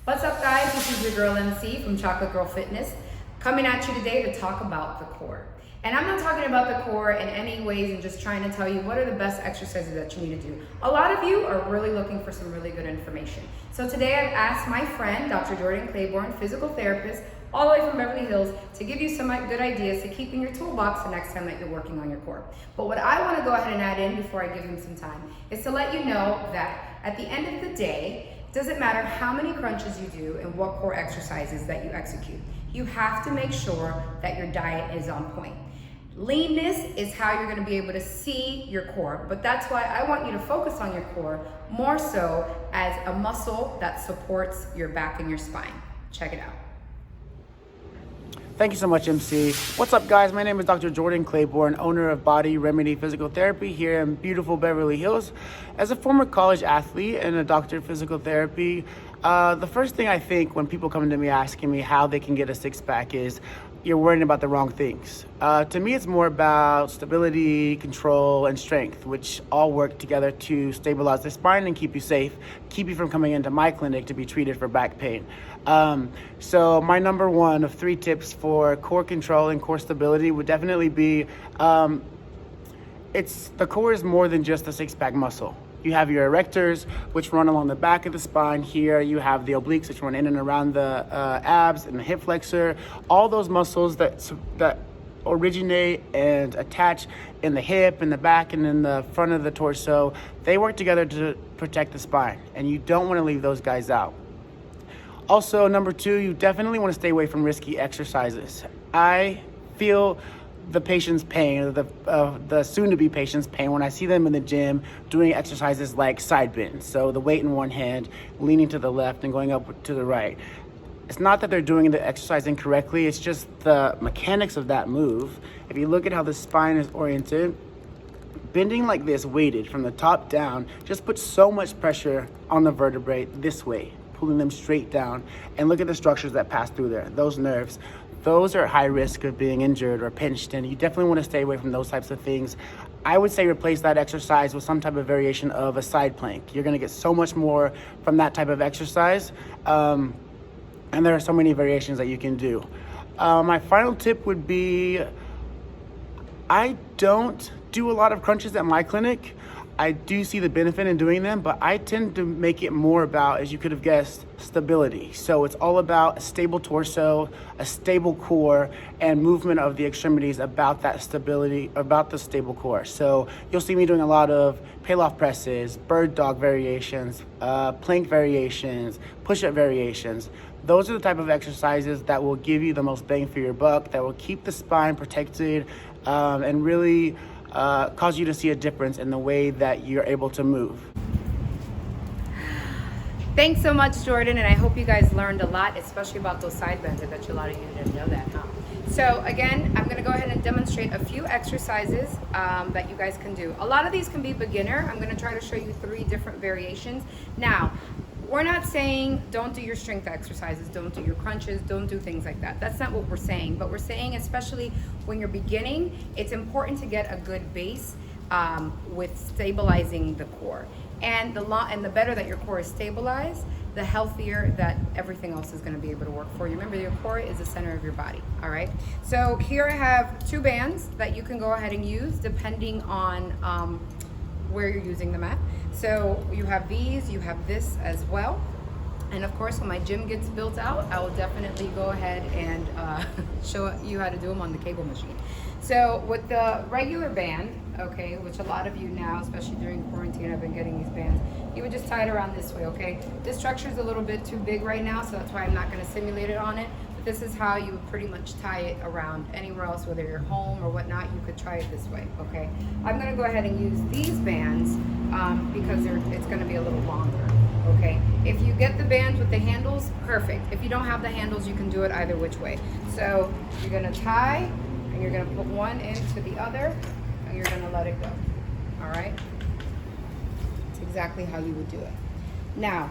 What's up, guys? This is your girl MC from Chocolate Girl Fitness, coming at you today to talk about the core. And I'm not talking about the core in any ways and just trying to tell you what are the best exercises that you need to do. A lot of you are really looking for some really good information. So today I've asked my friend, Dr. Jordan Claiborne, physical therapist, all the way from Beverly Hills, to give you some good ideas to keep in your toolbox the next time that you're working on your core. But what I want to go ahead and add in before I give him some time is to let you know that at the end of the day, doesn't matter how many crunches you do and what core exercises that you execute. You have to make sure that your diet is on point. Leanness is how you're gonna be able to see your core, but that's why I want you to focus on your core more so as a muscle that supports your back and your spine. Check it out. Thank you so much, MC. What's up, guys? My name is Dr. Jordan Claiborne, owner of Body Remedy Physical Therapy here in beautiful Beverly Hills. As a former college athlete and a doctor of physical therapy, the first thing I think when people come to me asking me how they can get a six-pack is, you're worrying about the wrong things. To me, it's more about stability, control, and strength, which all work together to stabilize the spine and keep you safe, keep you from coming into my clinic to be treated for back pain. So my number one of 3 tips for core control and core stability would definitely be, the core is more than just a six-pack muscle. You have your erectors, which run along the back of the spine here. You have the obliques, which run in and around the abs and the hip flexor. All those muscles that originate and attach in the hip, in the back, and in the front of the torso, they work together to protect the spine, and you don't want to leave those guys out. Also, number 2, you definitely want to stay away from risky exercises. I feel the patient's pain, the soon-to-be patient's pain, when I see them in the gym doing exercises like side bends. So the weight in one hand, leaning to the left and going up to the right. It's not that they're doing the exercise incorrectly, it's just the mechanics of that move. If you look at how the spine is oriented, bending like this, weighted from the top down, just puts so much pressure on the vertebrae this way, pulling them straight down. And look at the structures that pass through there, those nerves. Those are at high risk of being injured or pinched, and you definitely want to stay away from those types of things. I would say replace that exercise with some type of variation of a side plank. You're going to get so much more from that type of exercise, and there are so many variations that you can do. My final tip would be, I don't do a lot of crunches at my clinic. I do see the benefit in doing them, but I tend to make it more about, as you could have guessed, stability. So it's all about a stable torso, a stable core, and movement of the extremities about that stability, about the stable core. So you'll see me doing a lot of pull-off presses, bird dog variations, plank variations, push-up variations. Those are the type of exercises that will give you the most bang for your buck, that will keep the spine protected, and really cause you to see a difference in the way that you're able to move. Thanks so much, Jordan, and I hope you guys learned a lot, especially about those side bends. I bet you a lot of you didn't know that, huh? So again, I'm gonna go ahead and demonstrate a few exercises that you guys can do. A lot of these can be beginner. I'm gonna try to show you 3 different variations. Now, we're not saying don't do your strength exercises, don't do your crunches, don't do things like that. That's not what we're saying, but we're saying, especially when you're beginning, it's important to get a good base with stabilizing the core. And the better that your core is stabilized, the healthier that everything else is going to be able to work for you. Remember, your core is the center of your body, all right? So here I have 2 bands that you can go ahead and use depending on where you're using them at. So you have these, you have this as well. And of course, when my gym gets built out, I will definitely go ahead and show you how to do them on the cable machine. So with the regular band, okay, which a lot of you now, especially during quarantine, have been getting these bands, you would just tie it around this way, okay? This structure is a little bit too big right now, so that's why I'm not gonna simulate it on it. But this is how you would pretty much tie it around anywhere else, whether you're home or whatnot, you could try it this way, okay? I'm gonna go ahead and use these bands because it's gonna be a little longer, okay? If you get the bands with the handles, perfect. If you don't have the handles, you can do it either which way. So you're gonna tie, and you're gonna put one into the other, and you're gonna let it go, all right? It's exactly how you would do it. Now,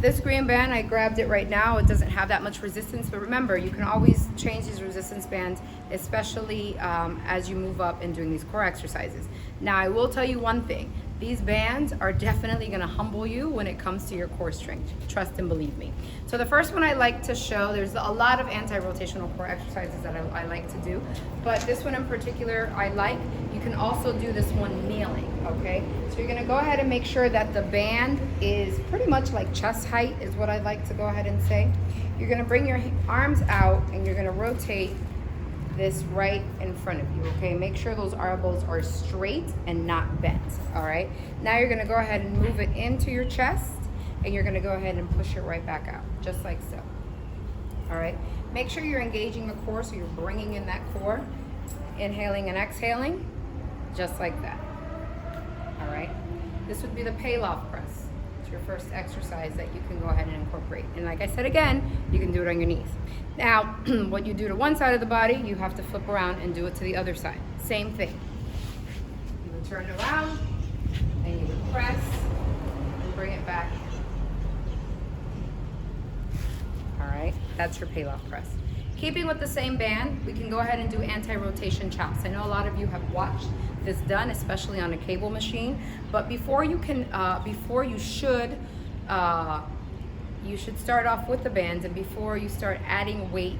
this green band, I grabbed it right now. It doesn't have that much resistance, but remember, you can always change these resistance bands, especially as you move up and doing these core exercises. Now, I will tell you one thing. These bands are definitely gonna humble you when it comes to your core strength. Trust and believe me. So the first one I like to show, there's a lot of anti-rotational core exercises that I like to do, but this one in particular I like. You can also do this one kneeling, okay? So you're gonna go ahead and make sure that the band is pretty much like chest height is what I like to go ahead and say. You're gonna bring your arms out and you're gonna rotate this right in front of you, okay? Make sure those elbows are straight and not bent, all right? Now you're gonna go ahead and move it into your chest and you're gonna go ahead and push it right back out, just like so, all right? Make sure you're engaging the core so you're bringing in that core, inhaling and exhaling, just like that, all right? This would be the Pallof press. It's your first exercise that you can go ahead and incorporate. And like I said again, you can do it on your knees. Now, what you do to one side of the body, you have to flip around and do it to the other side. Same thing. You would turn it around, and you would press, and bring it back. All right, that's your Pallof press. Keeping with the same band, we can go ahead and do anti-rotation chops. I know a lot of you have watched this done, especially on a cable machine, but before you should start off with the bands, and before you start adding weight,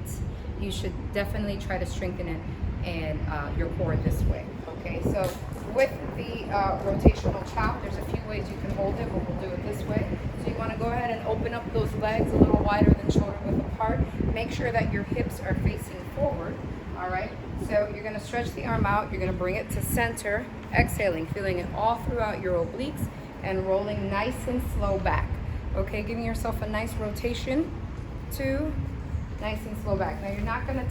you should definitely try to strengthen it and your core this way. Okay, so with the rotational chop, there's a few ways you can hold it, but we'll do it this way. So you want to go ahead and open up those legs a little wider than shoulder width apart. Make sure that your hips are facing forward. All right, so you're going to stretch the arm out. You're going to bring it to center, exhaling, feeling it all throughout your obliques, and rolling nice and slow back. Okay, giving yourself a nice rotation, 2, nice and slow back. Now you're not gonna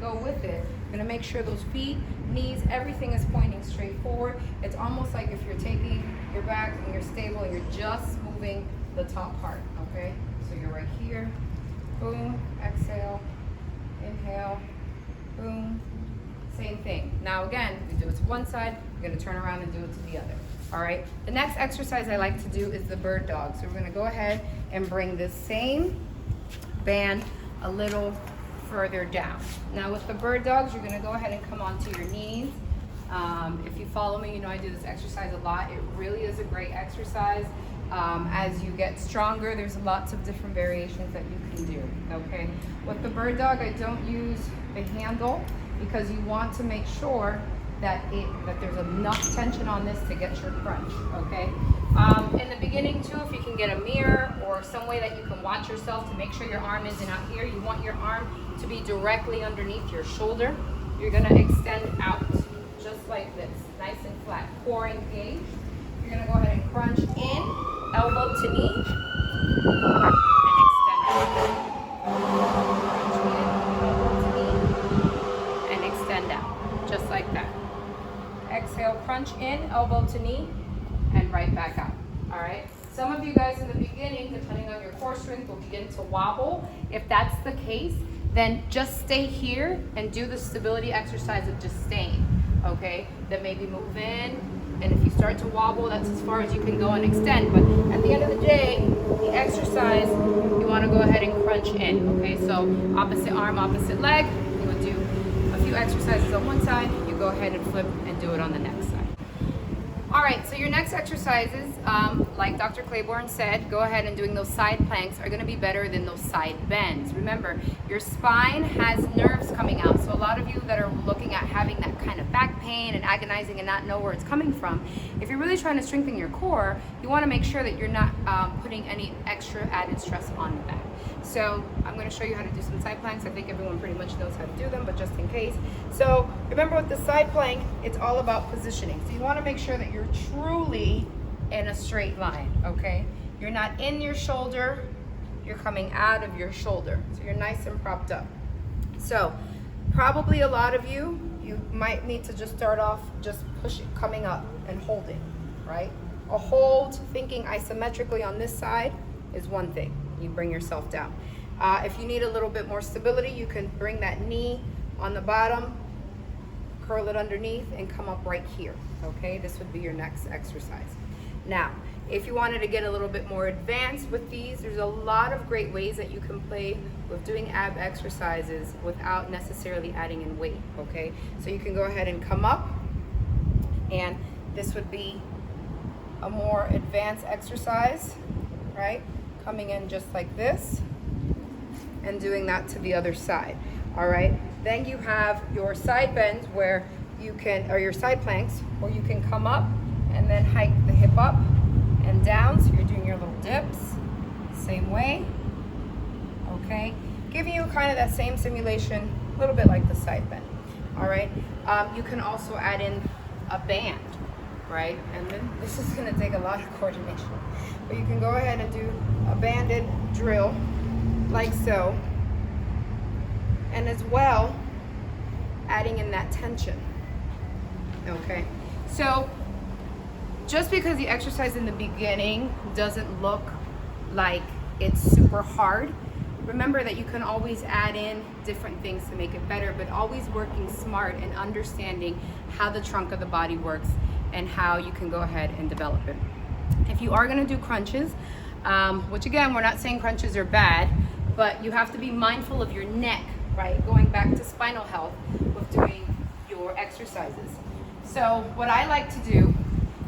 go with it. You're gonna make sure those feet, knees, everything is pointing straight forward. It's almost like if you're taking your back and you're stable and you're just moving the top part, okay? So you're right here, boom, exhale, inhale, boom, same thing. Now again, we do it to one side, you're gonna turn around and do it to the other. All right, the next exercise I like to do is the bird dog. So we're gonna go ahead and bring this same band a little further down. Now with the bird dogs, you're gonna go ahead and come onto your knees. If you follow me, you know I do this exercise a lot. It really is a great exercise. As you get stronger, there's lots of different variations that you can do, okay? With the bird dog, I don't use the handle because you want to make sure that there's enough tension on this to get your crunch, okay? In the beginning too, if you can get a mirror or some way that you can watch yourself to make sure your arm isn't out here, you want your arm to be directly underneath your shoulder. You're gonna extend out, just like this, nice and flat, core engaged. You're gonna go ahead and crunch in, elbow to knee, and extend out. Crunch in, elbow to knee, and extend out, just like that. Exhale, crunch in, elbow to knee, and right back out, all right? Some of you guys in the beginning, depending on your core strength, will begin to wobble. If that's the case, then just stay here and do the stability exercise of just staying, okay? Then maybe move in, and if you start to wobble, that's as far as you can go and extend. But at the end of the day, the exercise, you wanna go ahead and crunch in, okay? So opposite arm, opposite leg, you would do a few exercises on one side, you go ahead and flip and do it on the next side. All right, so your next exercises, like Dr. Claiborne said, go ahead and doing those side planks are gonna be better than those side bends. Remember, your spine has nerves coming out, so a lot of you that are looking at having that kind of back pain and agonizing and not know where it's coming from, if you're really trying to strengthen your core, you wanna make sure that you're not putting any extra added stress on the back. So I'm going to show you how to do some side planks. I think everyone pretty much knows how to do them, but just in case. So remember with the side plank, it's all about positioning. So you want to make sure that you're truly in a straight line, okay? You're not in your shoulder, you're coming out of your shoulder. So you're nice and propped up. So probably a lot of you might need to just start off just push it, coming up and holding, right? A hold, thinking isometrically on this side is one thing. You bring yourself down. If you need a little bit more stability, you can bring that knee on the bottom, curl it underneath, and come up right here, okay? This would be your next exercise. Now, if you wanted to get a little bit more advanced with these, there's a lot of great ways that you can play with doing ab exercises without necessarily adding in weight, okay? So you can go ahead and come up, and this would be a more advanced exercise, right? Coming in just like this and doing that to the other side, all right? Then you have your side bends where you can, or your side planks, where you can come up and then hike the hip up and down. So you're doing your little dips, same way, okay? Giving you kind of that same simulation, a little bit like the side bend, all right? You can also add in a band, right? And then this is gonna take a lot of coordination, but you can go ahead and do a banded drill like so, and as well adding in that tension, okay? So just because the exercise in the beginning doesn't look like it's super hard, remember that you can always add in different things to make it better, but always working smart and understanding how the trunk of the body works and how you can go ahead and develop it. If you are gonna do crunches, which again, we're not saying crunches are bad, but you have to be mindful of your neck, right? Going back to spinal health with doing your exercises. So what I like to do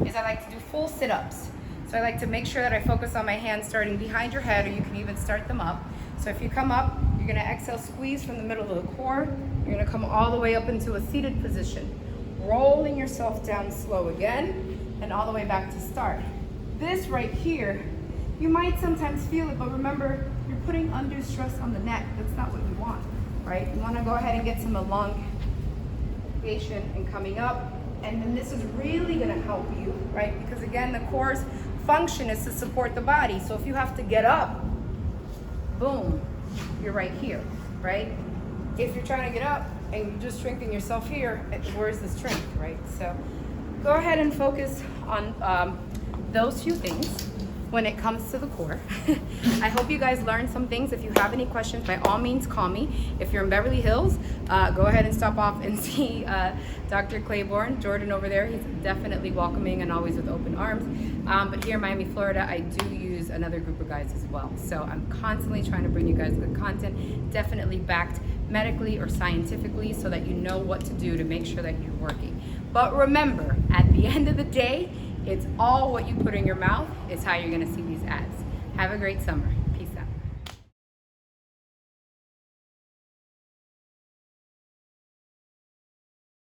is I like to do full sit-ups. So I like to make sure that I focus on my hands starting behind your head, or you can even start them up. So if you come up, you're gonna exhale, squeeze from the middle of the core. You're gonna come all the way up into a seated position, rolling yourself down slow again, and all the way back to start. This right here, you might sometimes feel it, but remember, you're putting undue stress on the neck. That's not what you want, right? You wanna go ahead and get some elongation and coming up, and then this is really gonna help you, right? Because again, the core's function is to support the body. So if you have to get up, boom, you're right here, right? If you're trying to get up and you just strengthen yourself here, where's the strength, right? So go ahead and focus on those few things when it comes to the core. I hope you guys learned some things. If you have any questions, by all means call me. If you're in Beverly Hills, go ahead and stop off and see Dr. Claiborne. Jordan over there, he's definitely welcoming and always with open arms. But here in Miami, Florida, I do use another group of guys as well. So I'm constantly trying to bring you guys good content, definitely backed medically or scientifically, so that you know what to do to make sure that you're working. But remember, at the end of the day, it's all what you put in your mouth is how you're gonna see these abs. Have a great summer.